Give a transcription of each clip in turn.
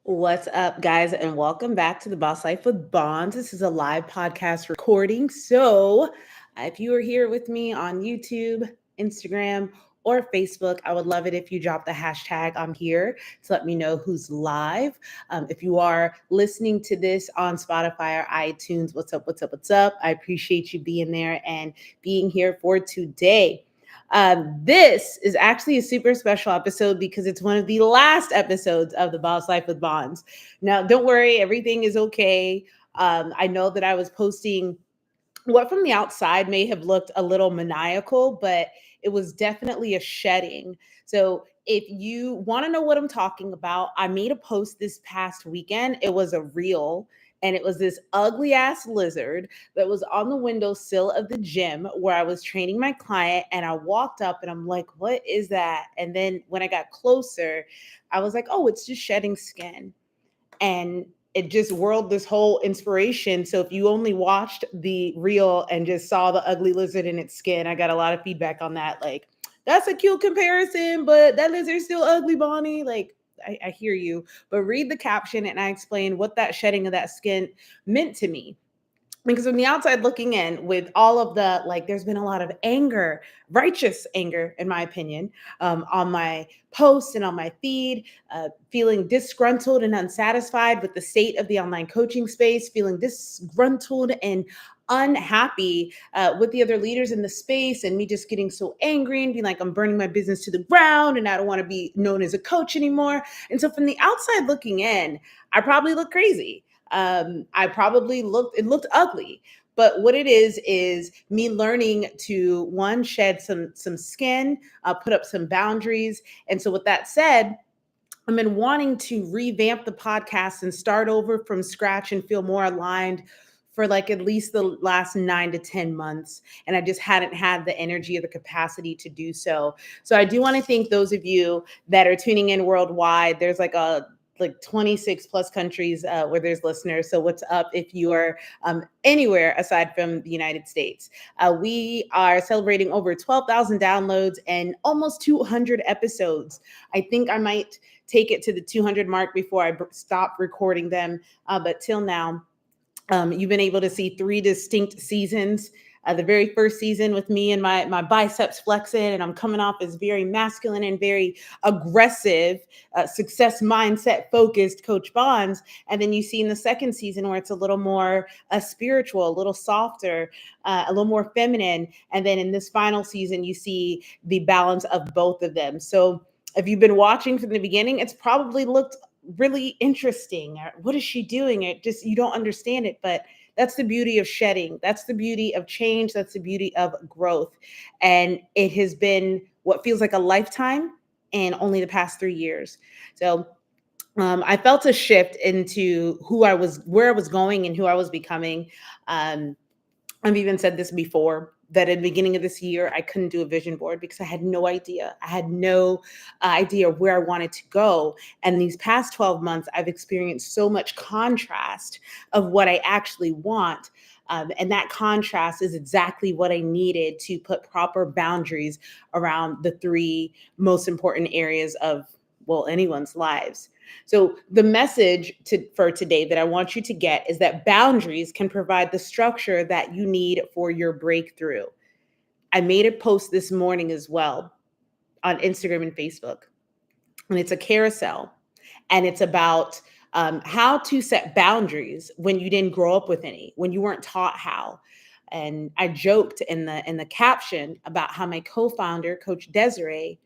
What's up, guys, and welcome back to the Boss Life with Bonds. This is a live podcast recording. So, if you are here with me on YouTube, Instagram, or Facebook, I would love it if you drop the hashtag I'm here to let me know who's live. If you are listening to this on Spotify or iTunes, what's up, what's up, what's up? I appreciate you being there and being here for today. This is actually a super special episode because it's one of the last episodes of the Boss Life with Bonds. Now, don't worry, everything is okay. I know that I was posting what from the outside may have looked a little maniacal, but it was definitely a shedding. So if you want to know what I'm talking about, I made a post this past weekend. It was a reel. And it was this ugly ass lizard that was on the windowsill of the gym where I was training my client. And I walked up and I'm like, what is that? And then when I got closer, I was like, oh, it's just shedding skin. And it just whirled this whole inspiration. So if you only watched the reel and just saw the ugly lizard in its skin, I got a lot of feedback on that. Like, that's a cute comparison, but that lizard's still ugly, Bonnie. Like, I hear you. But read the caption and I explain what that shedding of that skin meant to me, because from the outside looking in, with all of the like, there's been a lot of anger, righteous anger in my opinion, on my posts and on my feed, feeling disgruntled and unsatisfied with the state of the online coaching space, feeling disgruntled and unhappy with the other leaders in the space, and me just getting so angry and being like, I'm burning my business to the ground and I don't want to be known as a coach anymore. And so from the outside looking in, I probably look crazy. I probably it looked ugly. But what it is me learning to one, shed some skin, put up some boundaries. And so with that said, I've been wanting to revamp the podcast and start over from scratch and feel more aligned for like at least the last 9 to 10 months. And I just hadn't had the energy or the capacity to do so. So I do want to thank those of you that are tuning in worldwide. There's like 26 plus countries where there's listeners. So what's up if you are anywhere aside from the United States? We are celebrating over 12,000 downloads and almost 200 episodes. I think I might take it to the 200 mark before I stop recording them. But till now, you've been able to see 3 distinct seasons. The very first season with me and my biceps flexing, and I'm coming off as very masculine and very aggressive, success mindset focused Coach Bonds. And then you see in the second season where it's a little more spiritual, a little softer, a little more feminine. And then in this final season, you see the balance of both of them. So if you've been watching from the beginning, it's probably looked really interesting. What is she doing? It just, you don't understand it, but that's the beauty of shedding. That's the beauty of change. That's the beauty of growth. And it has been what feels like a lifetime in only the past 3 years. So I felt a shift into where I was going and who I was becoming. I've even said this before, that at the beginning of this year, I couldn't do a vision board because I had no idea. I had no idea where I wanted to go. And these past 12 months, I've experienced so much contrast of what I actually want. And that contrast is exactly what I needed to put proper boundaries around the 3 most important areas of, well, anyone's lives. So the message for today that I want you to get is that boundaries can provide the structure that you need for your breakthrough. I made a post this morning as well on Instagram and Facebook, and it's a carousel, and it's about how to set boundaries when you didn't grow up with any, when you weren't taught how. And I joked in the caption about how my co-founder, Coach Desiree,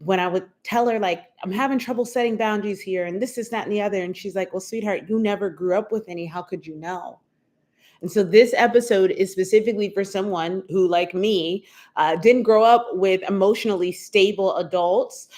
when I would tell her, like, I'm having trouble setting boundaries here and this is that and the other. And she's like, well, sweetheart, you never grew up with any. How could you know? And so this episode is specifically for someone who, like me, didn't grow up with emotionally stable adults,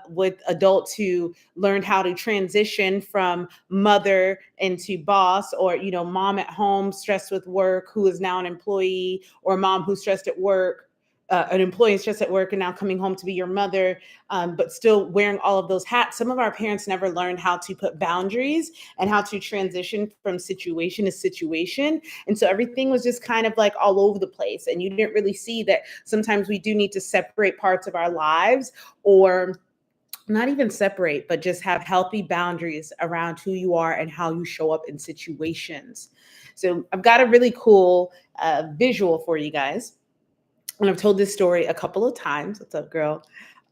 with adults who learned how to transition from mother into boss, or, mom at home stressed with work who is now an employee, or mom who's stressed at work, an employee stressed at work and now coming home to be your mother, but still wearing all of those hats. Some of our parents never learned how to put boundaries and how to transition from situation to situation. And so everything was just kind of like all over the place. And you didn't really see that sometimes we do need to separate parts of our lives, or not even separate, but just have healthy boundaries around who you are and how you show up in situations. So I've got a really cool visual for you guys. And I've told this story a couple of times. What's up, girl?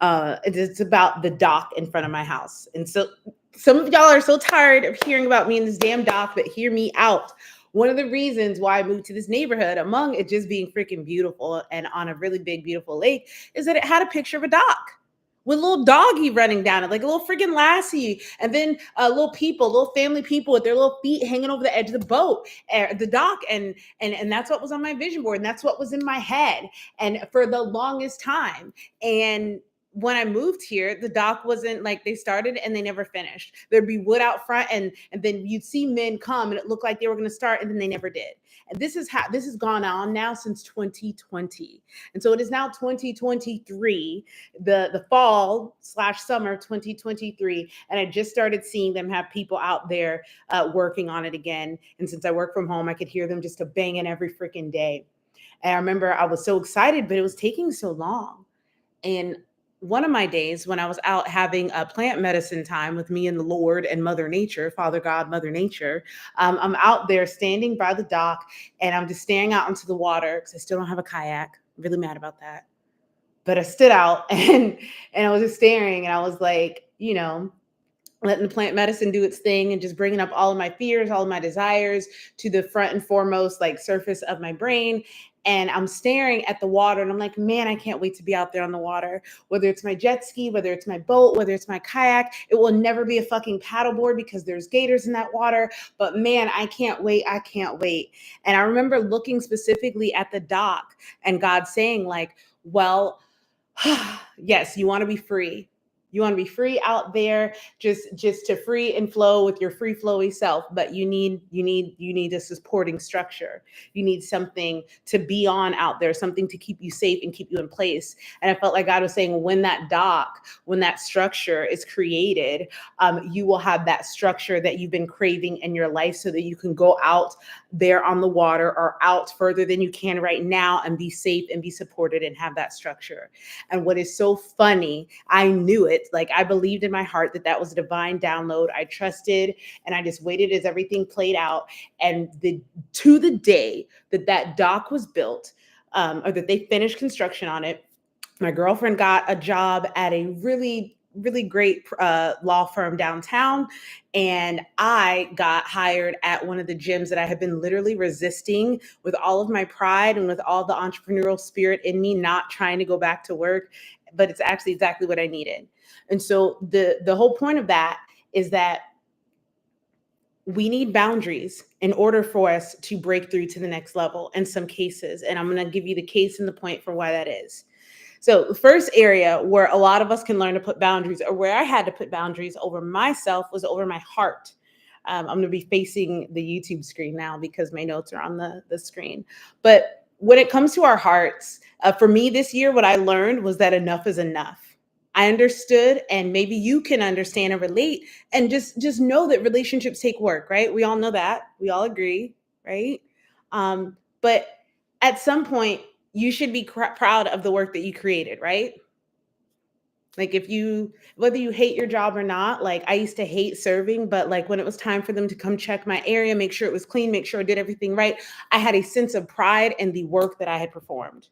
It's about the dock in front of my house. And so some of y'all are so tired of hearing about me in this damn dock, but hear me out. One of the reasons why I moved to this neighborhood, among it just being freaking beautiful and on a really big, beautiful lake, is that it had a picture of a dock with a little doggy running down it, like a little freaking lassie, and then little people, little family people with their little feet hanging over the edge of the boat, the dock, and that's what was on my vision board, and that's what was in my head, and for the longest time. And when I moved here, the dock wasn't like they started and they never finished. There'd be wood out front, and then you'd see men come, and it looked like they were going to start, and then they never did. And this has gone on now since 2020, and so it is now 2023, the fall slash summer 2023, and I just started seeing them have people out there working on it again. And since I work from home, I could hear them just a banging every freaking day. And I remember I was so excited, but it was taking so long. And one of my days when I was out having a plant medicine time with me and the Lord and Mother Nature, Father God, Mother Nature, I'm out there standing by the dock, and I'm just staring out into the water because I still don't have a kayak. I'm really mad about that. But I stood out and I was just staring, and I was like, letting the plant medicine do its thing and just bringing up all of my fears, all of my desires to the front and foremost, like surface of my brain. And I'm staring at the water, and I'm like, man, I can't wait to be out there on the water. Whether it's my jet ski, whether it's my boat, whether it's my kayak, it will never be a fucking paddleboard because there's gators in that water. But man, I can't wait. I can't wait. And I remember looking specifically at the dock and God saying, like, well, yes, you want to be free. You want to be free out there, just to free and flow with your free flowy self, but you need a supporting structure. You need something to be on out there, something to keep you safe and keep you in place. And I felt like God was saying, when that dock, when that structure is created, you will have that structure that you've been craving in your life, so that you can go out there on the water or out further than you can right now and be safe and be supported and have that structure. And what is so funny, I knew it. Like, I believed in my heart that that was a divine download. I trusted, and I just waited as everything played out. And to the day that that dock was built, or that they finished construction on it, my girlfriend got a job at a really, really great law firm downtown. And I got hired at one of the gyms that I have been literally resisting with all of my pride and with all the entrepreneurial spirit in me, not trying to go back to work, but it's actually exactly what I needed. And so the whole point of that is that we need boundaries in order for us to break through to the next level in some cases. And I'm going to give you the case and the point for why that is. So the first area where a lot of us can learn to put boundaries, or where I had to put boundaries over myself, was over my heart. I'm going to be facing the YouTube screen now because my notes are on the screen. But when it comes to our hearts, for me this year, what I learned was that enough is enough. I understood, and maybe you can understand and relate, and just know that relationships take work, right? We all know that. We all agree, right? But at some point, you should be proud of the work that you created, right? Like, whether you hate your job or not, like, I used to hate serving, but like when it was time for them to come check my area, make sure it was clean, make sure I did everything right, I had a sense of pride in the work that I had performed.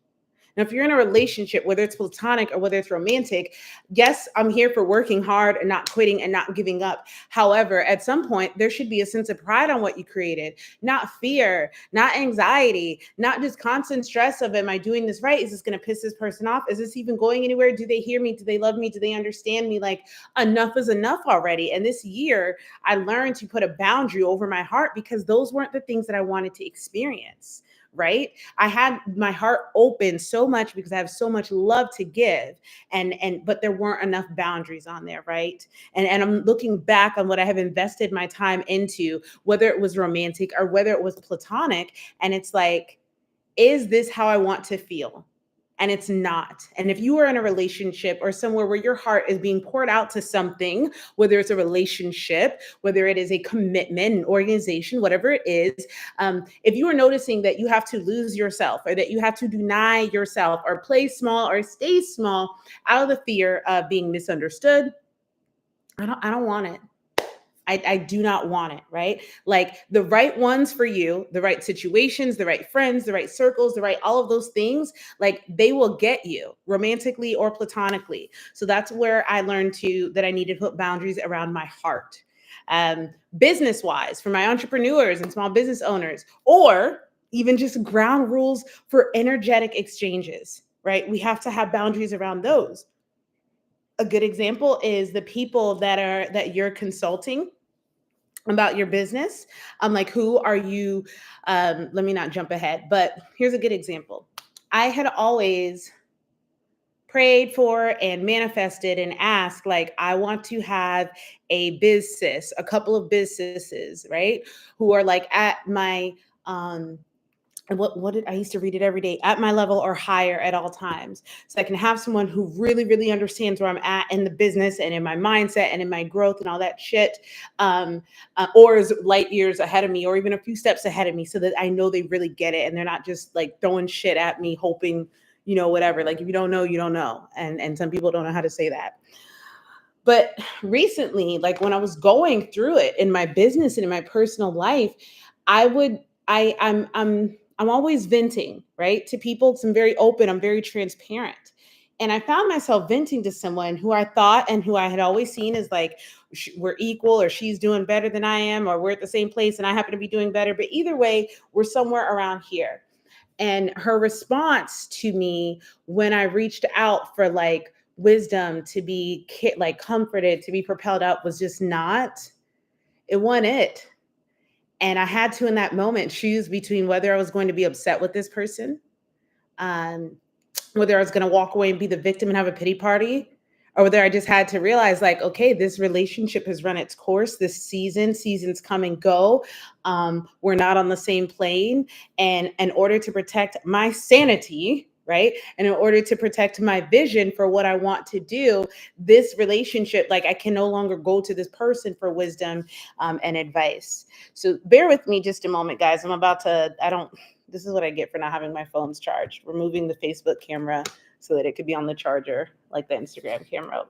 Now, if you're in a relationship, whether it's platonic or whether it's romantic, yes, I'm here for working hard and not quitting and not giving up. However, at some point, there should be a sense of pride on what you created, not fear, not anxiety, not just constant stress of, am I doing this right? Is this going to piss this person off? Is this even going anywhere? Do they hear me? Do they love me? Do they understand me? Like, enough is enough already. And this year, I learned to put a boundary over my heart because those weren't the things that I wanted to experience. Right? I had my heart open so much because I have so much love to give, but there weren't enough boundaries on there, right? And I'm looking back on what I have invested my time into, whether it was romantic or whether it was platonic, and it's like, is this how I want to feel? And it's not. And if you are in a relationship or somewhere where your heart is being poured out to something, whether it's a relationship, whether it is a commitment, an organization, whatever it is, if you are noticing that you have to lose yourself, or that you have to deny yourself or play small or stay small out of the fear of being misunderstood, I don't want it. I do not want it, right? Like the right ones for you, the right situations, the right friends, the right circles, the right, all of those things, like they will get you romantically or platonically. So that's where I learned that I need to put boundaries around my heart. Business wise, for my entrepreneurs and small business owners, or even just ground rules for energetic exchanges, right? We have to have boundaries around those. A good example is the people that you're consulting about your business. I'm like, who are you? Let me not jump ahead, but here's a good example. I had always prayed for and manifested and asked, like, I want to have a biz sis, a couple of businesses, right? Who are like at my and what did I used to read it every day, at my level or higher at all times, so I can have someone who really understands where I'm at in the business and in my mindset and in my growth and all that shit, or is light years ahead of me or even a few steps ahead of me, so that I know they really get it and they're not just like throwing shit at me hoping, whatever, like if you don't know, you don't know, and some people don't know how to say that. But recently, like when I was going through it in my business and in my personal life, I would I'm always venting, right? To people, 'cause I'm very open, I'm very transparent. And I found myself venting to someone who I thought and who I had always seen as like we're equal, or she's doing better than I am, or we're at the same place and I happen to be doing better, but either way, we're somewhere around here. And her response to me when I reached out for like wisdom, to be like comforted, to be propelled up, was just not, it wasn't it. And I had to, in that moment, choose between whether I was going to be upset with this person, um, whether I was going to walk away and be the victim and have a pity party, or whether I just had to realize, like, okay, this relationship has run its course. This seasons come and go. We're not on the same plane. And in order to protect my sanity, right, and in order to protect my vision for what I want to do, this relationship, like, I can no longer go to this person for wisdom and advice. So bear with me just a moment, guys. I don't, this is what I get for not having my phones charged. Removing the Facebook camera so that it could be on the charger like the Instagram camera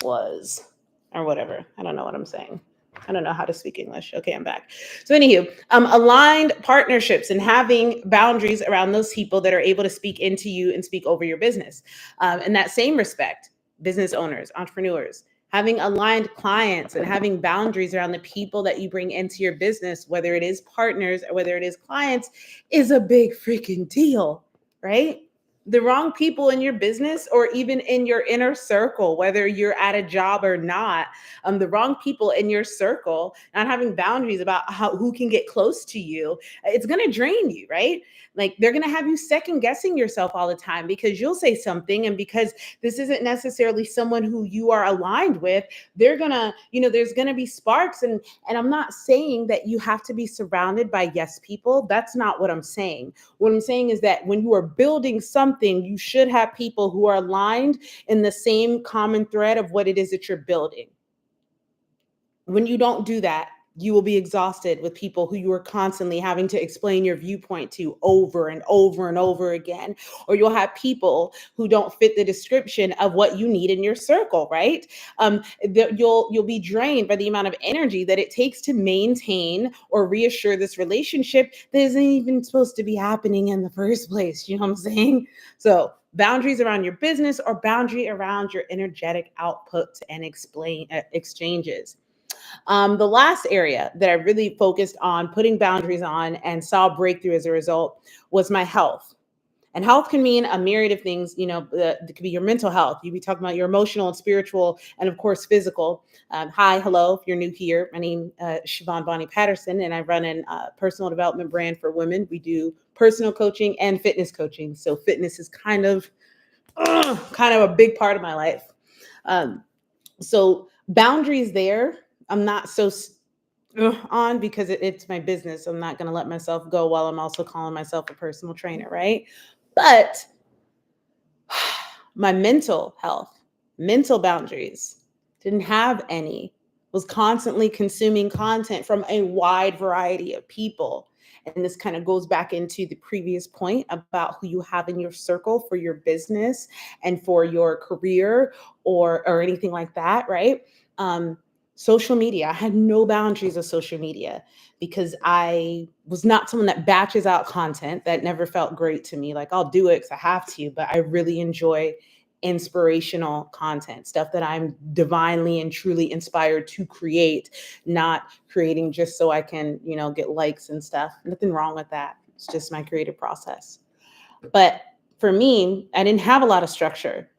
was, or whatever. I don't know what I'm saying. I don't know how to speak English. Okay, I'm back. So anywho, aligned partnerships and having boundaries around those people that are able to speak into you and speak over your business. In that same respect, business owners, entrepreneurs, having aligned clients and having boundaries around the people that you bring into your business, whether it is partners or whether it is clients, is a big freaking deal, right? The wrong people in your business or even in your inner circle, whether you're at a job or not, the wrong people in your circle, not having boundaries about who can get close to you, it's going to drain you, right? Like they're going to have you second guessing yourself all the time because you'll say something, and because this isn't necessarily someone who you are aligned with, they're going to, there's going to be sparks. And I'm not saying that you have to be surrounded by yes people. That's not what I'm saying. What I'm saying is that when you are building something, you should have people who are aligned in the same common thread of what it is that you're building. When you don't do that, you will be exhausted with people who you are constantly having to explain your viewpoint to over and over and over again. Or you'll have people who don't fit the description of what you need in your circle, right? You'll be drained by the amount of energy that it takes to maintain or reassure this relationship that isn't even supposed to be happening in the first place. You know what I'm saying? So boundaries around your business, or boundary around your energetic output and exchanges. The last area that I really focused on putting boundaries on and saw breakthrough as a result was my health. And health can mean a myriad of things. It could be your mental health. You be talking about your emotional and spiritual, and of course, physical. Hi, hello. If you're new here, my name is Siobhan Bonnie Patterson, and I run a personal development brand for women. We do personal coaching and fitness coaching. So fitness is kind of a big part of my life. So boundaries there, I'm not so on, because it's my business. I'm not going to let myself go while I'm also calling myself a personal trainer, right? But my mental health, mental boundaries, didn't have any, was constantly consuming content from a wide variety of people. And this kind of goes back into the previous point about who you have in your circle for your business and for your career, or anything like that, right? Um, Social media, I had no boundaries of social media because I was not someone that batches out content. That never felt great to me. Like, I'll do it because I have to, but I really enjoy inspirational content, stuff that I'm divinely and truly inspired to create, not creating just so I can, get likes and stuff. Nothing wrong with that. It's just my creative process. But for me, I didn't have a lot of structure.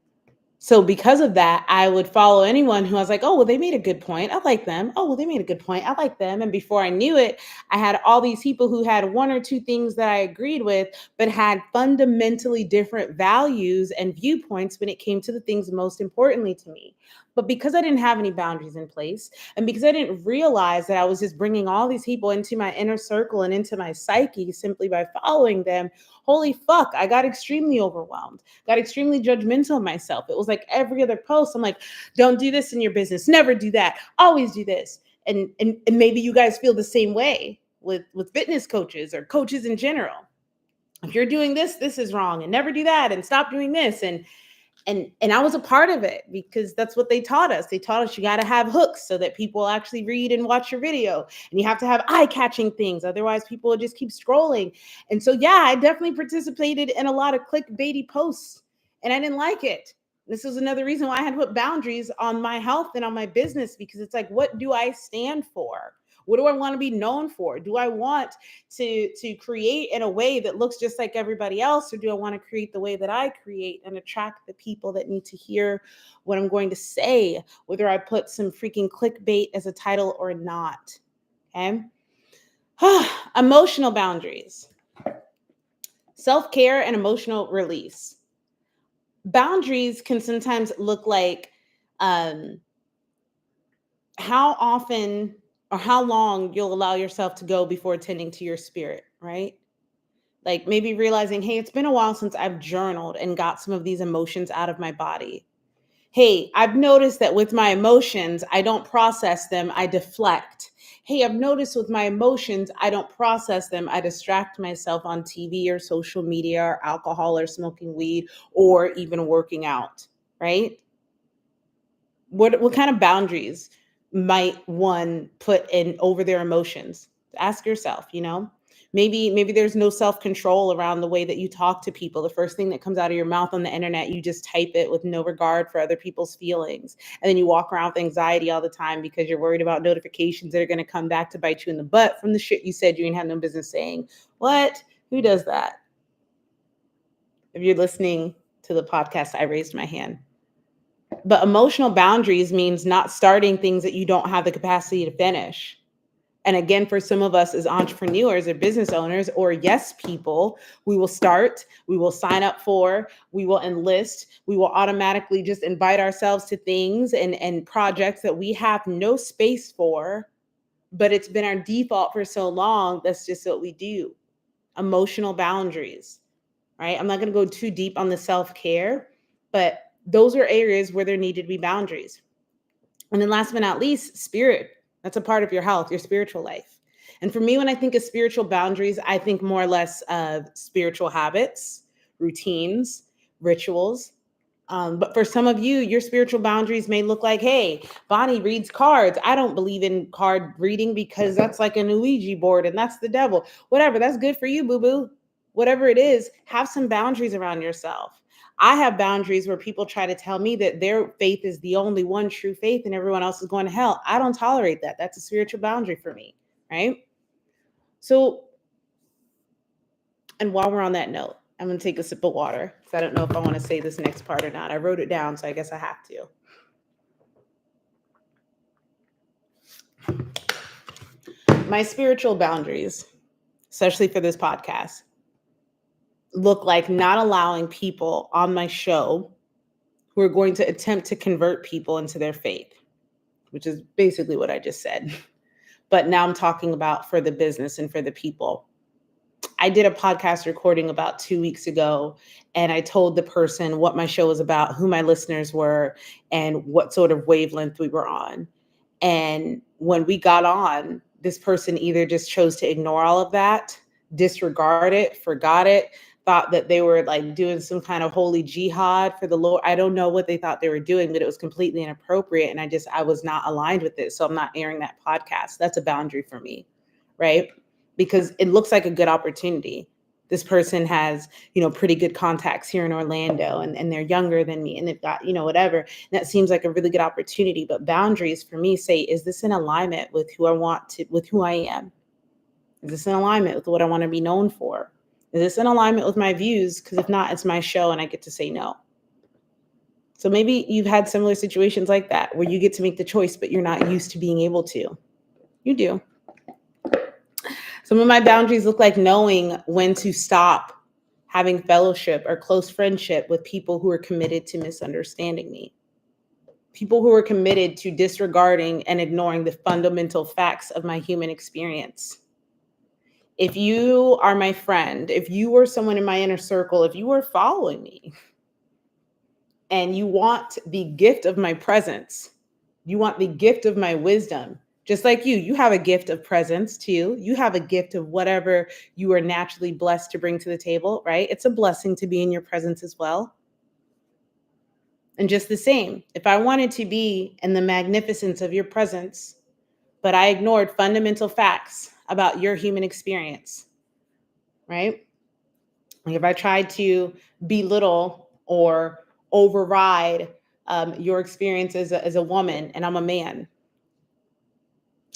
So because of that, I would follow anyone who I was like, oh, well, they made a good point. I like them. Oh, well, they made a good point. I like them. And before I knew it, I had all these people who had one or two things that I agreed with, but had fundamentally different values and viewpoints when it came to the things most importantly to me. But because I didn't have any boundaries in place, and because I didn't realize that I was just bringing all these people into my inner circle and into my psyche simply by following them, holy fuck, I got extremely overwhelmed, got extremely judgmental of myself. It was like every other post, I'm like, don't do this in your business, never do that, always do this. And maybe you guys feel the same way with fitness coaches or coaches in general. If you're doing this, this is wrong, and never do that, and stop doing this. And I was a part of it because that's what they taught us. They taught us you got to have hooks so that people actually read and watch your video. And you have to have eye-catching things. Otherwise, people will just keep scrolling. And so, yeah, I definitely participated in a lot of clickbaity posts, and I didn't like it. This is another reason why I had to put boundaries on my health and on my business, because it's like, what do I stand for? What do I want to be known for? Do I want to create in a way that looks just like everybody else, or do I want to create the way that I create and attract the people that need to hear what I'm going to say, whether I put some freaking clickbait as a title or not? Okay. Emotional boundaries, self-care, and emotional release. Boundaries can sometimes look like how often or how long you'll allow yourself to go before attending to your spirit, right? Like maybe realizing, hey, it's been a while since I've journaled and got some of these emotions out of my body. Hey, I've noticed that with my emotions, I don't process them, I deflect. Hey, I've noticed with my emotions, I don't process them, I distract myself on TV or social media or alcohol or smoking weed or even working out, right? What kind of boundaries might one put in over their emotions? Ask yourself, maybe there's no self-control around the way that you talk to people. The first thing that comes out of your mouth on the internet, you just type it with no regard for other people's feelings. And then you walk around with anxiety all the time because you're worried about notifications that are going to come back to bite you in the butt from the shit you said you didn't have no business saying. What? Who does that? If you're listening to the podcast, I raised my hand. But emotional boundaries means not starting things that you don't have the capacity to finish. And again, for some of us as entrepreneurs or business owners or yes people, we will start, we will sign up for, we will enlist, we will automatically just invite ourselves to things and projects that we have no space for, but it's been our default for so long. That's just what we do. Emotional boundaries, right? I'm not going to go too deep on the self-care, but those are areas where there need to be boundaries. And then last but not least, spirit. That's a part of your health, your spiritual life. And for me, when I think of spiritual boundaries, I think more or less of spiritual habits, routines, rituals. But for some of you, your spiritual boundaries may look like, hey, Bonnie reads cards. I don't believe in card reading because that's like an Ouija board and that's the devil. Whatever, that's good for you, boo-boo. Whatever it is, have some boundaries around yourself. I have boundaries where people try to tell me that their faith is the only one true faith and everyone else is going to hell. I don't tolerate that. That's a spiritual boundary for me, right? So, and while we're on that note, I'm going to take a sip of water because I don't know if I want to say this next part or not. I wrote it down, so I guess I have to. My spiritual boundaries, especially for this podcast, look like not allowing people on my show who are going to attempt to convert people into their faith, which is basically what I just said. But now I'm talking about for the business and for the people. I did a podcast recording about 2 weeks ago, and I told the person what my show was about, who my listeners were, and what sort of wavelength we were on. And when we got on, this person either just chose to ignore all of that, disregard it, forgot it, thought that they were like doing some kind of holy jihad for the Lord. I don't know what they thought they were doing, but it was completely inappropriate. And I was not aligned with it. So I'm not airing that podcast. That's a boundary for me, right? Because it looks like a good opportunity. This person has, pretty good contacts here in Orlando, and they're younger than me, and they've got, whatever. And that seems like a really good opportunity. But boundaries for me say, is this in alignment with with who I am? Is this in alignment with what I want to be known for? Is this in alignment with my views? Because if not, it's my show and I get to say no. So maybe you've had similar situations like that where you get to make the choice, but you're not used to being able to. You do. Some of my boundaries look like knowing when to stop having fellowship or close friendship with people who are committed to misunderstanding me. People who are committed to disregarding and ignoring the fundamental facts of my human experience. If you are my friend, if you are someone in my inner circle, if you are following me and you want the gift of my presence, you want the gift of my wisdom, just like you have a gift of presence too. You have a gift of whatever you are naturally blessed to bring to the table, right? It's a blessing to be in your presence as well. And just the same, if I wanted to be in the magnificence of your presence, but I ignored fundamental facts about your human experience, right? Like if I tried to belittle or override your experience as a woman and I'm a man,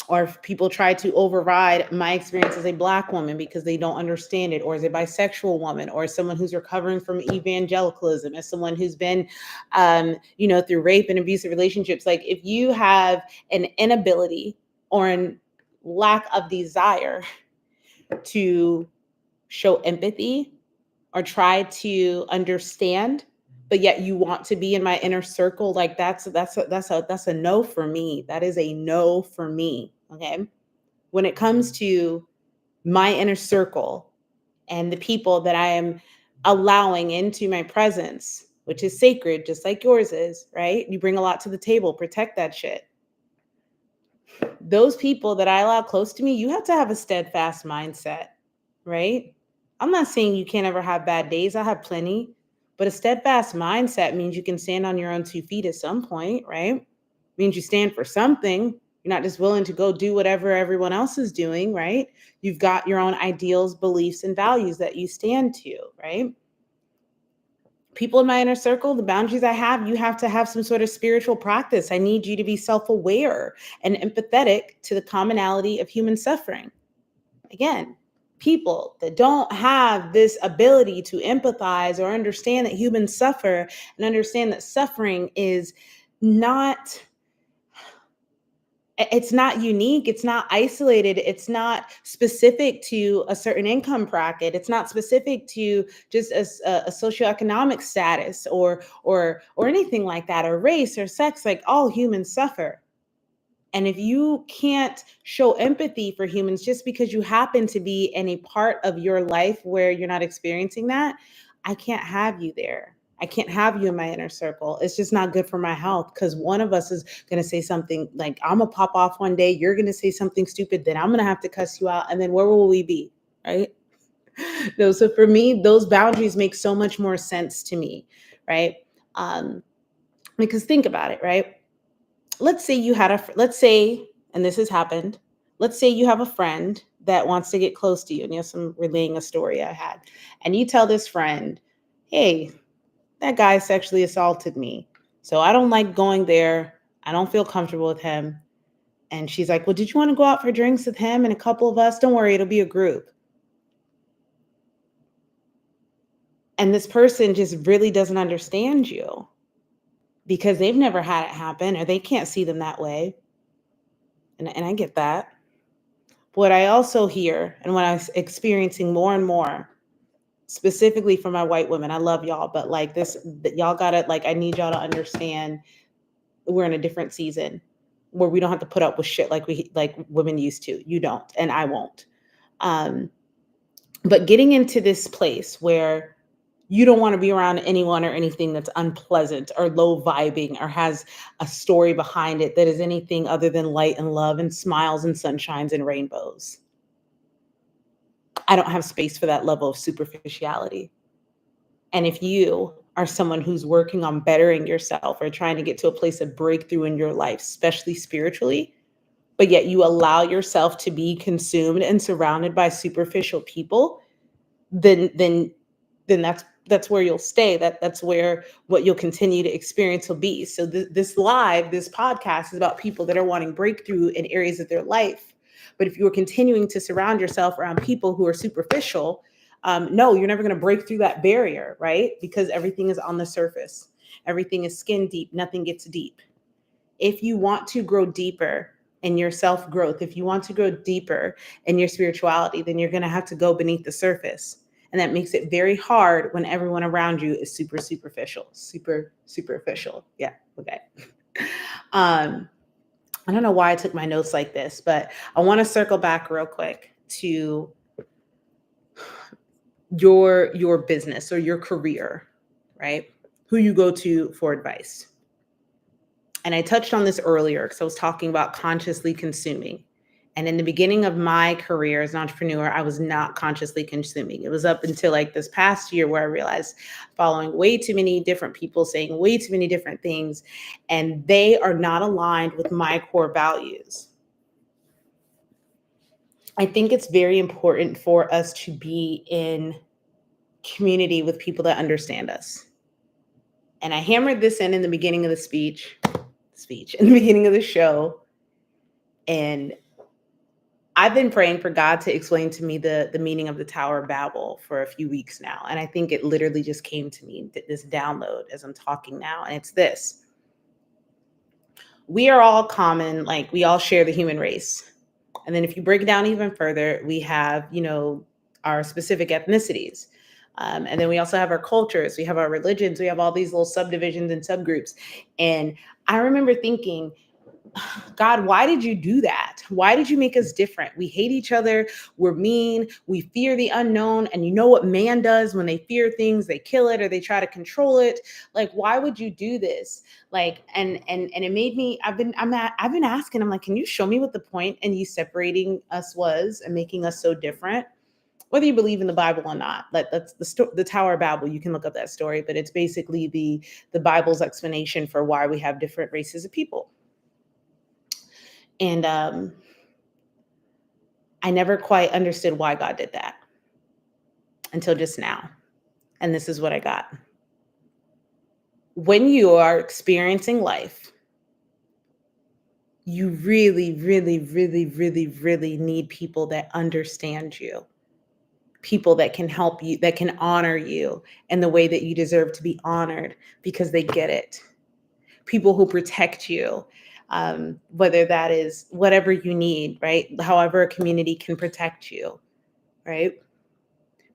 or if people try to override my experience as a Black woman because they don't understand it, or as a bisexual woman, or as someone who's recovering from evangelicalism, as someone who's been, through rape and abusive relationships. Like if you have an inability or a lack of desire to show empathy or try to understand, but yet you want to be in my inner circle, like that's a no for me. That is a no for me. Okay. When it comes to my inner circle and the people that I am allowing into my presence, which is sacred, just like yours is, right? You bring a lot to the table, protect that shit. Those people that I allow close to me, you have to have a steadfast mindset, right? I'm not saying you can't ever have bad days. I have plenty. But a steadfast mindset means you can stand on your own 2 feet at some point, right? Means you stand for something. You're not just willing to go do whatever everyone else is doing, right? You've got your own ideals, beliefs, and values that you stand to, right? People in my inner circle, the boundaries I have, you have to have some sort of spiritual practice. I need you to be self-aware and empathetic to the commonality of human suffering. Again, people that don't have this ability to empathize or understand that humans suffer and understand that suffering is not, it's not unique, it's not isolated, it's not specific to a certain income bracket, it's not specific to just a socioeconomic status or anything like that, or race or sex. Like all humans suffer. And if you can't show empathy for humans just because you happen to be in a part of your life where you're not experiencing that, I can't have you there. I can't have you in my inner circle. It's just not good for my health, because one of us is going to say something like, I'm going to pop off one day. You're going to say something stupid. Then I'm going to have to cuss you out. And then where will we be? Right? No. So for me, those boundaries make so much more sense to me. Right? Because think about it, right? Let's say and this has happened, let's say you have a friend that wants to get close to you, and I'm relaying a story I had, and you tell this friend, hey, that guy sexually assaulted me, so I don't like going there, I don't feel comfortable with him. And she's like, well, did you want to go out for drinks with him and a couple of us? Don't worry, it'll be a group. And this person just really doesn't understand you because they've never had it happen, or they can't see them that way. And I get that. What I also hear, and what I'm experiencing more and more, specifically for my white women, I love y'all, but like this, y'all gotta, like, I need y'all to understand we're in a different season where we don't have to put up with shit like women used to. You don't, and I won't. But getting into this place where you don't want to be around anyone or anything that's unpleasant or low vibing or has a story behind it that is anything other than light and love and smiles and sunshines and rainbows. I don't have space for that level of superficiality. And if you are someone who's working on bettering yourself or trying to get to a place of breakthrough in your life, especially spiritually, but yet you allow yourself to be consumed and surrounded by superficial people, then then then that's where you'll stay. That's where what you'll continue to experience will be. So this podcast is about people that are wanting breakthrough in areas of their life. But if you're continuing to surround yourself around people who are superficial, no, you're never going to break through that barrier, right? Because everything is on the surface. Everything is skin deep. Nothing gets deep. If you want to grow deeper in your self growth, if you want to grow deeper in your spirituality, then you're going to have to go beneath the surface. And that makes it very hard when everyone around you is super superficial, super superficial. Yeah. Okay. um, I don't know why I took my notes like this, but I want to circle back real quick to your business or your career, right? Who you go to for advice. And I touched on this earlier because I was talking about consciously consuming. And in the beginning of my career as an entrepreneur, I was not consciously consuming. It was up until like this past year where I realized following way too many different people saying way too many different things, and they are not aligned with my core values. I think it's very important for us to be in community with people that understand us. And I hammered this in the beginning of the in the beginning of the show. And I've been praying for God to explain to me the meaning of the Tower of Babel for a few weeks now. And I think it literally just came to me, this download as I'm talking now. And it's this: we are all common, like we all share the human race. And then if you break it down even further, we have, our specific ethnicities. And then we also have our cultures, we have our religions, we have all these little subdivisions and subgroups. And I remember thinking, God, why did you do that? Why did you make us different? We hate each other. We're mean. We fear the unknown. And you know what man does when they fear things, they kill it or they try to control it. Like, why would you do this? Like, and it made me, I've been asking, I'm like, can you show me what the point in you separating us was and making us so different? Whether you believe in the Bible or not, that's the Tower of Babel. You can look up that story, but it's basically the Bible's explanation for why we have different races of people. And I never quite understood why God did that until just now. And this is what I got. When you are experiencing life, you really, really, really, really, really need people that understand you, people that can help you, that can honor you in the way that you deserve to be honored because they get it. People who protect you, whether that is whatever you need, right? However, a community can protect you, right?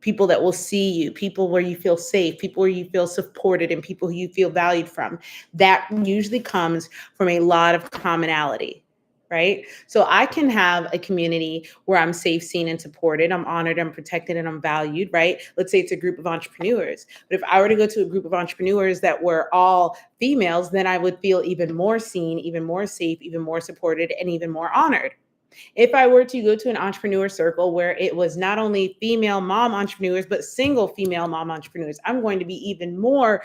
People that will see you, people where you feel safe, people where you feel supported, and people who you feel valued from. That usually comes from a lot of commonality, right? So I can have a community where I'm safe, seen, and supported. I'm honored, I'm protected, and I'm valued, right? Let's say it's a group of entrepreneurs. But if I were to go to a group of entrepreneurs that were all females, then I would feel even more seen, even more safe, even more supported, and even more honored. If I were to go to an entrepreneur circle where it was not only female mom entrepreneurs, but single female mom entrepreneurs, I'm going to be even more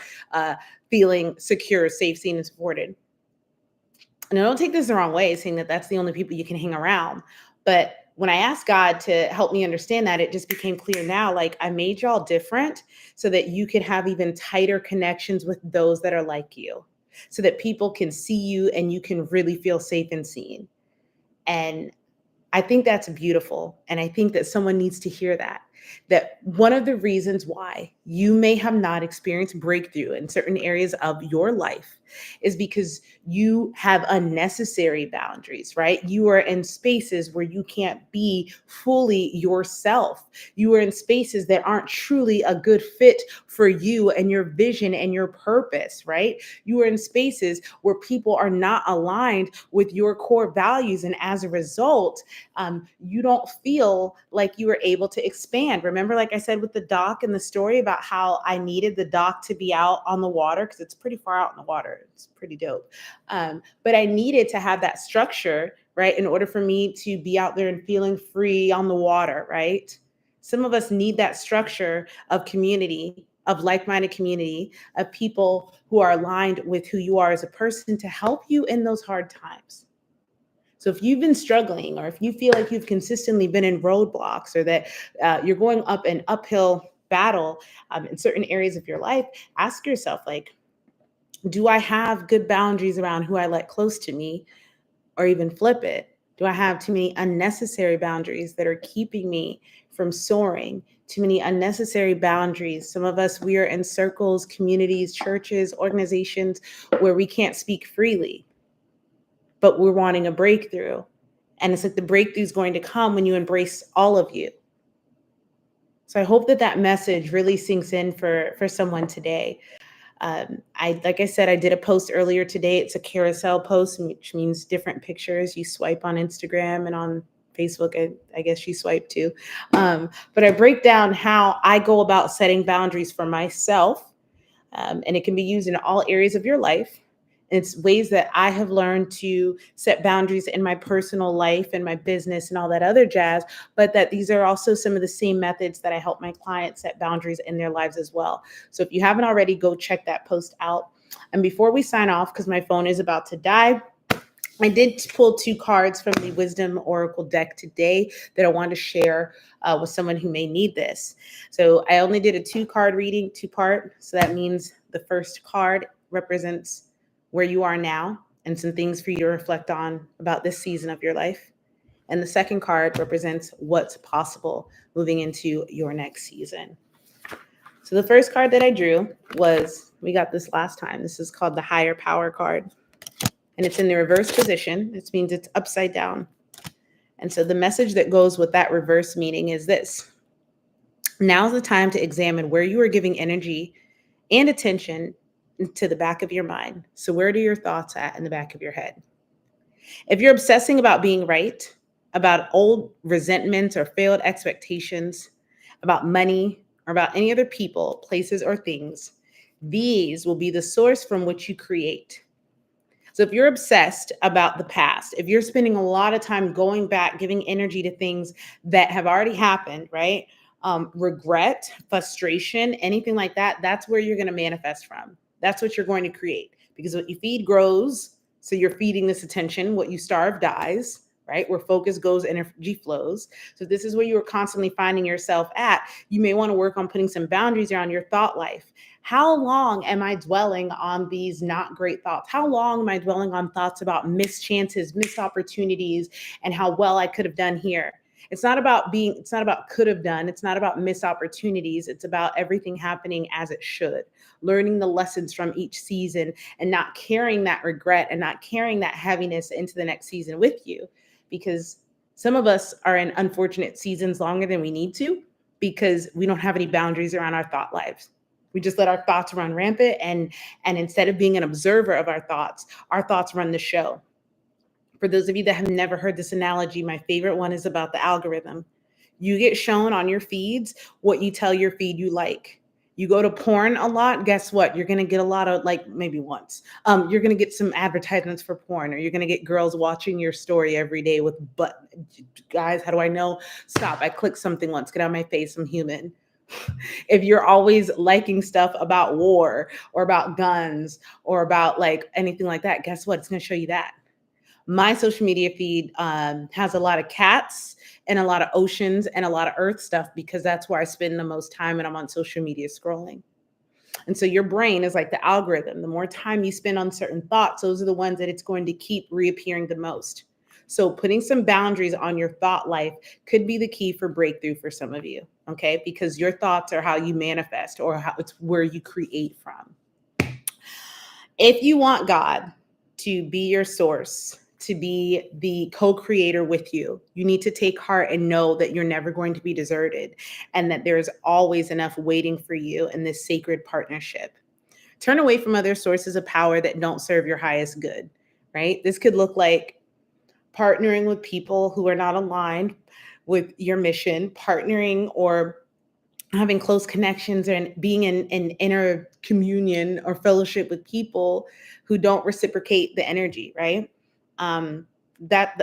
feeling secure, safe, seen, and supported. And I don't take this the wrong way, saying that that's the only people you can hang around. But when I asked God to help me understand that, it just became clear now, like I made y'all different so that you could have even tighter connections with those that are like you, so that people can see you and you can really feel safe and seen. And I think that's beautiful. And I think that someone needs to hear that. That one of the reasons why you may have not experienced breakthrough in certain areas of your life is because you have unnecessary boundaries, right? You are in spaces where you can't be fully yourself. You are in spaces that aren't truly a good fit for you and your vision and your purpose, right? You are in spaces where people are not aligned with your core values. And as a result, you don't feel like you were able to expand. Remember, like I said with the dock and the story about how I needed the dock to be out on the water because it's pretty far out in the water. It's pretty dope. But I needed to have that structure, right, in order for me to be out there and feeling free on the water, right? Some of us need that structure of community of like-minded community of people who are aligned with who you are as a person to help you in those hard times. So if you've been struggling, or if you feel like you've consistently been in roadblocks, or that you're going up an uphill battle in certain areas of your life, ask yourself, like, do I have good boundaries around who I let close to me? Or even flip it. Do I have too many unnecessary boundaries that are keeping me from soaring? Too many unnecessary boundaries. Some of us, we are in circles, communities, churches, organizations where we can't speak freely, but we're wanting a breakthrough. And it's like the breakthrough is going to come when you embrace all of you. So I hope that that message really sinks in for someone today. Like I said, I did a post earlier today. It's a carousel post, which means different pictures. You swipe on Instagram and on Facebook. I guess you swipe too. But I break down how I go about setting boundaries for myself. And it can be used in all areas of your life. It's ways that I have learned to set boundaries in my personal life and my business and all that other jazz, but that these are also some of the same methods that I help my clients set boundaries in their lives as well. So if you haven't already, go check that post out. And before we sign off, because my phone is about to die, I did pull 2 cards from the Wisdom Oracle deck today that I wanted to share with someone who may need this. So I only did a 2-card reading, 2-part. So that means the first card represents where you are now and some things for you to reflect on about this season of your life. And the second card represents what's possible moving into your next season. So the first card that I drew was, we got this last time. This is called the Higher Power card. And it's in the reverse position. This means it's upside down. And so the message that goes with that reverse meaning is this. Now's the time to examine where you are giving energy and attention to the back of your mind. So where are your thoughts at in the back of your head? If you're obsessing about being right, about old resentments or failed expectations, about money, or about any other people, places, or things, these will be the source from which you create. So if you're obsessed about the past, if you're spending a lot of time going back, giving energy to things that have already happened, right? Regret, frustration, anything like that, that's where you're going to manifest from. That's what you're going to create, because what you feed grows. So you're feeding this attention. What you starve dies, right? Where focus goes, energy flows. So this is where you are constantly finding yourself at. You may want to work on putting some boundaries around your thought life. How long am I dwelling on these not great thoughts? How long am I dwelling on thoughts about missed chances, missed opportunities, and how well I could have done here? It's not about could have done. It's not about missed opportunities. It's about everything happening as it should, learning the lessons from each season and not carrying that regret and not carrying that heaviness into the next season with you. Because some of us are in unfortunate seasons longer than we need to, because we don't have any boundaries around our thought lives. We just let our thoughts run rampant, and instead of being an observer of our thoughts run the show. For those of you that have never heard this analogy, my favorite one is about the algorithm. You get shown on your feeds what you tell your feed you like. You go to porn a lot, guess what? You're going to get a lot of, like, maybe once. You're going to get some advertisements for porn, or you're going to get girls watching your story every day with butt. Guys, how do I know? Stop. I clicked something once. Get out of my face. I'm human. If you're always liking stuff about war or about guns or about like anything like that, guess what? It's going to show you that. My social media feed has a lot of cats and a lot of oceans and a lot of earth stuff, because that's where I spend the most time when I'm on social media scrolling. And so your brain is like the algorithm. The more time you spend on certain thoughts, those are the ones that it's going to keep reappearing the most. So putting some boundaries on your thought life could be the key for breakthrough for some of you, okay? Because your thoughts are how you manifest, or how it's where you create from. If you want God to be your source, to be the co-creator with you, you need to take heart and know that you're never going to be deserted, and that there's always enough waiting for you in this sacred partnership. Turn away from other sources of power that don't serve your highest good, right? This could look like partnering with people who are not aligned with your mission, partnering or having close connections and being in inner communion or fellowship with people who don't reciprocate the energy, right?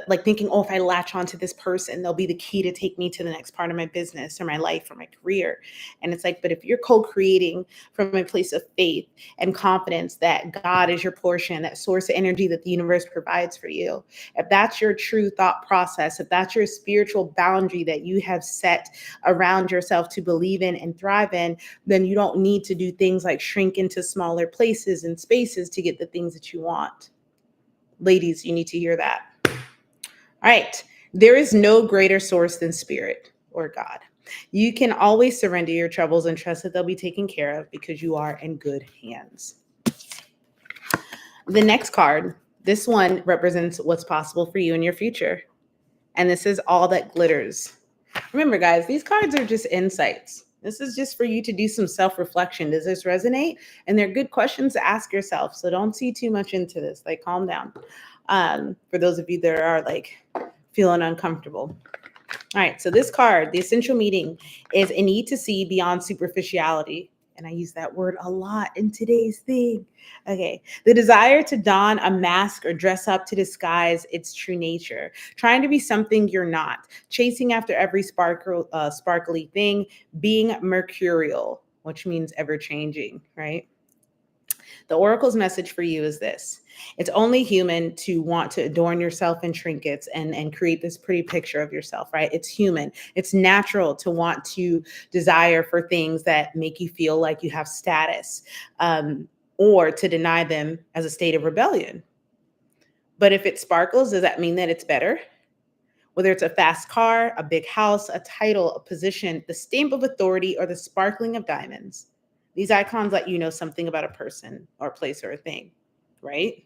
like thinking, oh, if I latch onto this person, they'll be the key to take me to the next part of my business or my life or my career. And it's like, but if you're co-creating from a place of faith and confidence that God is your portion, that source of energy that the universe provides for you, if that's your true thought process, if that's your spiritual boundary that you have set around yourself to believe in and thrive in, then you don't need to do things like shrink into smaller places and spaces to get the things that you want. Ladies, you need to hear that. All right. There is no greater source than spirit or God. You can always surrender your troubles and trust that they'll be taken care of because you are in good hands. The next card, this one represents what's possible for you in your future. And this is all that glitters. Remember, guys, these cards are just insights. This is just for you to do some self-reflection. Does this resonate? And they're good questions to ask yourself. So don't see too much into this. Like, calm down. For those of you that are like feeling uncomfortable. All right. So this card, the essential meaning, is a need to see beyond superficiality. And I use that word a lot in today's thing. Okay. The desire to don a mask or dress up to disguise its true nature, trying to be something you're not, chasing after every sparkly thing, being mercurial, which means ever changing, right? The oracle's message for you is this. It's only human to want to adorn yourself in trinkets and create this pretty picture of yourself, right? It's human. It's natural to want to desire for things that make you feel like you have status, or to deny them as a state of rebellion. But if it sparkles, does that mean that it's better? Whether it's a fast car, a big house, a title, a position, the stamp of authority, or the sparkling of diamonds, these icons let you know something about a person or a place or a thing, right?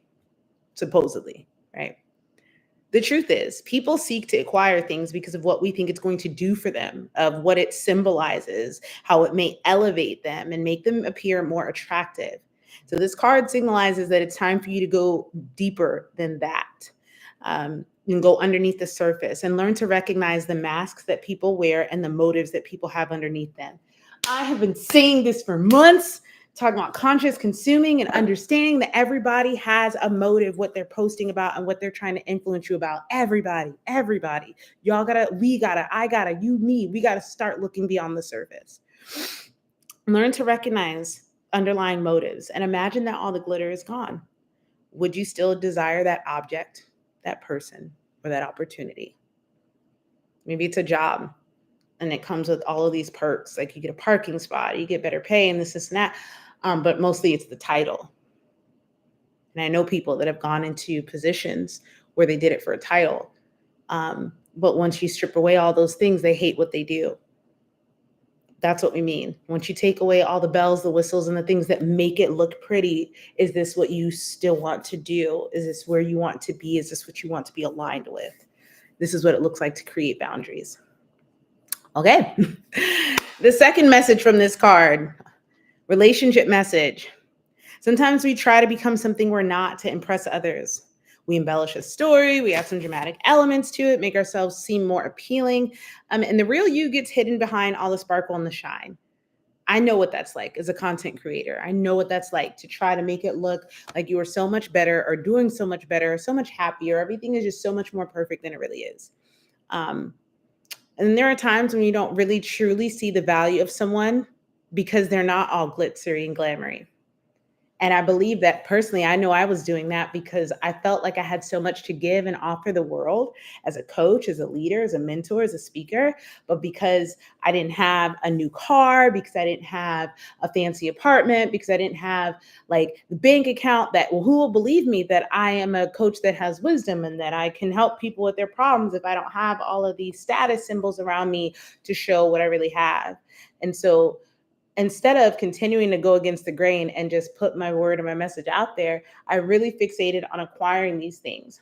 Supposedly, right? The truth is, people seek to acquire things because of what we think it's going to do for them, of what it symbolizes, how it may elevate them and make them appear more attractive. So this card signalizes that it's time for you to go deeper than that. And go underneath the surface and learn to recognize the masks that people wear and the motives that people have underneath them. I have been saying this for months, talking about conscious consuming and understanding that everybody has a motive, what they're posting about and what they're trying to influence you about. Everybody. Y'all gotta, we gotta, I gotta, you, me, we gotta start looking beyond the surface. Learn to recognize underlying motives and imagine that all the glitter is gone. Would you still desire that object, that person, or that opportunity? Maybe it's a job. And it comes with all of these perks, like you get a parking spot, you get better pay, and this and that. But mostly it's the title. And I know people that have gone into positions where they did it for a title. But once you strip away all those things, they hate what they do. That's what we mean. Once you take away all the bells, the whistles, and the things that make it look pretty, is this what you still want to do? Is this where you want to be? Is this what you want to be aligned with? This is what it looks like to create boundaries. Okay. The second message from this card, relationship message. Sometimes we try to become something we're not to impress others. We embellish a story, we add some dramatic elements to it, make ourselves seem more appealing. And the real you gets hidden behind all the sparkle and the shine. I know what that's like as a content creator. I know what that's like to try to make it look like you are so much better or doing so much better or so much happier. Everything is just so much more perfect than it really is. And there are times when you don't really truly see the value of someone because they're not all glittery and glamoury. And I believe that personally, I know I was doing that because I felt like I had so much to give and offer the world as a coach, as a leader, as a mentor, as a speaker. But because I didn't have a new car, because I didn't have a fancy apartment, because I didn't have like the bank account that, well, who will believe me that I am a coach that has wisdom and that I can help people with their problems if I don't have all of these status symbols around me to show what I really have? And so instead of continuing to go against the grain and just put my word and my message out there, I really fixated on acquiring these things.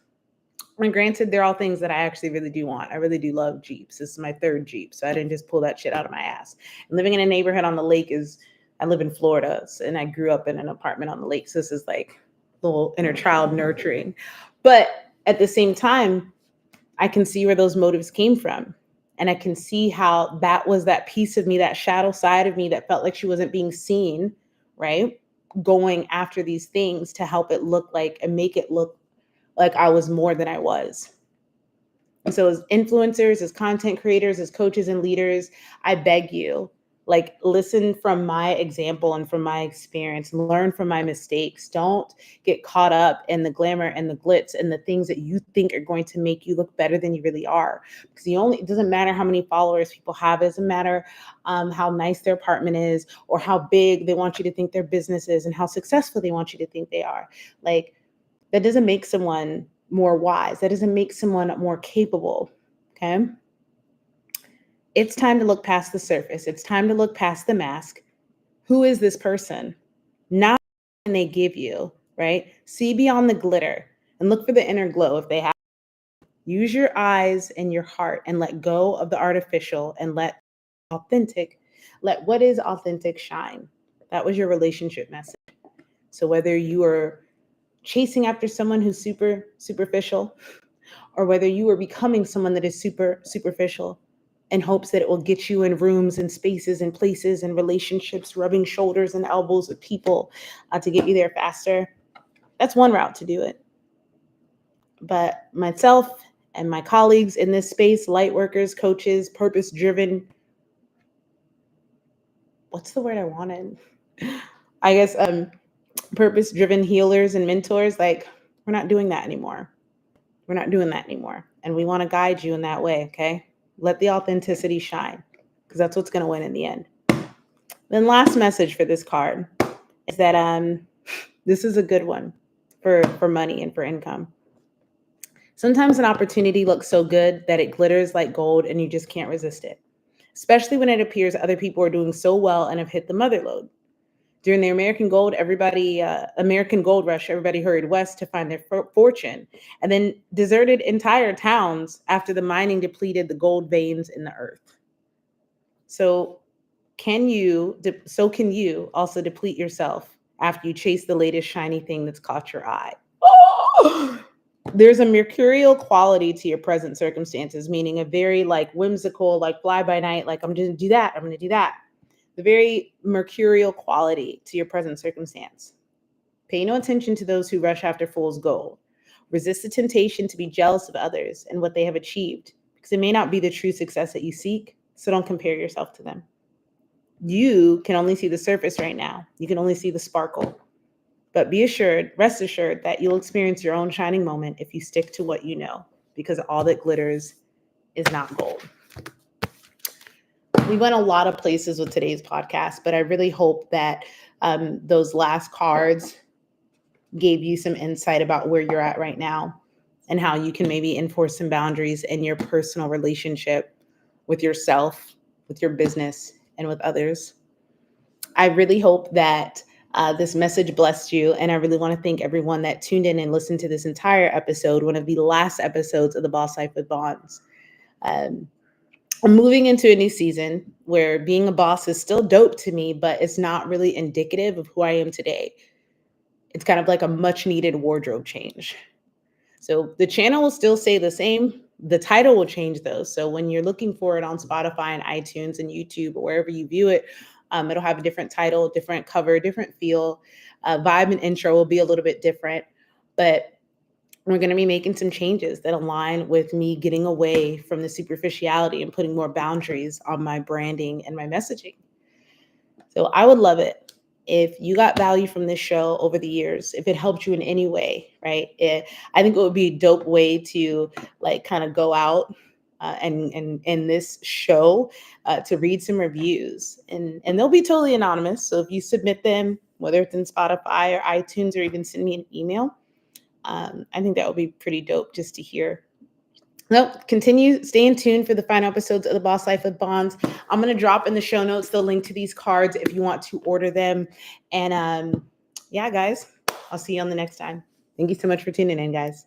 And granted, they're all things that I actually really do want. I really do love Jeeps. This is my third Jeep, so I didn't just pull that shit out of my ass. And living in a neighborhood on the lake I live in Florida, and I grew up in an apartment on the lake, so this is like little inner child nurturing. But at the same time, I can see where those motives came from. And I can see how that was that piece of me, that shadow side of me that felt like she wasn't being seen, right? Going after these things to help it look like and make it look like I was more than I was. So as influencers, as content creators, as coaches and leaders, I beg you, like, listen from my example and from my experience, learn from my mistakes. Don't get caught up in the glamour and the glitz and the things that you think are going to make you look better than you really are. Because it doesn't matter how many followers people have. It doesn't matter how nice their apartment is or how big they want you to think their business is and how successful they want you to think they are. Like, that doesn't make someone more wise. That doesn't make someone more capable. Okay. It's time to look past the surface. It's time to look past the mask. Who is this person? Not what they give you, right? See beyond the glitter and look for the inner glow if they have. Use your eyes and your heart and let go of the artificial and let what is authentic shine. That was your relationship message. So whether you are chasing after someone who's super superficial, or whether you are becoming someone that is super superficial in hopes that it will get you in rooms and spaces and places and relationships, rubbing shoulders and elbows with people to get you there faster. That's one route to do it. But myself and my colleagues in this space, light workers, coaches, purpose-driven, what's the word I wanted? I guess purpose-driven healers and mentors, like, we're not doing that anymore. We're not doing that anymore. And we want to guide you in that way, okay? Let the authenticity shine, because that's what's going to win in the end. Then last message for this card is that this is a good one for money and for income. Sometimes an opportunity looks so good that it glitters like gold and you just can't resist it, especially when it appears other people are doing so well and have hit the mother lode. During the American Gold Rush, everybody hurried west to find their fortune, and then deserted entire towns after the mining depleted the gold veins in the earth. So can you also deplete yourself after you chase the latest shiny thing that's caught your eye? Oh! There's a mercurial quality to your present circumstances, meaning a very like whimsical, like fly by night, like I'm going to do that, I'm going to do that. The very mercurial quality to your present circumstance. Pay no attention to those who rush after fool's gold. Resist the temptation to be jealous of others and what they have achieved, because it may not be the true success that you seek, so don't compare yourself to them. You can only see the surface right now. You can only see the sparkle. But rest assured that you'll experience your own shining moment if you stick to what you know, because all that glitters is not gold. We went a lot of places with today's podcast, but I really hope that those last cards gave you some insight about where you're at right now and how you can maybe enforce some boundaries in your personal relationship with yourself, with your business, and with others. I really hope that this message blessed you, and I really want to thank everyone that tuned in and listened to this entire episode, one of the last episodes of the Boss Life with Bonds. I'm moving into a new season where being a boss is still dope to me, but it's not really indicative of who I am today. It's kind of like a much needed wardrobe change. So the channel will still stay the same. The title will change though. So when you're looking for it on Spotify and iTunes and YouTube or wherever you view it, it'll have a different title, different cover, different feel. Vibe and intro will be a little bit different, but we're going to be making some changes that align with me getting away from the superficiality and putting more boundaries on my branding and my messaging. So I would love it if you got value from this show over the years, if it helped you in any way, right? I think it would be a dope way to like kind of go out and in this show to read some reviews, and they'll be totally anonymous. So if you submit them, whether it's in Spotify or iTunes, or even send me an email, I think that would be pretty dope just to hear. Well, staying tuned for the final episodes of the Boss Life with Bonds. I'm going to drop in the show notes the link to these cards if you want to order them. And yeah, guys, I'll see you on the next time. Thank you so much for tuning in, guys.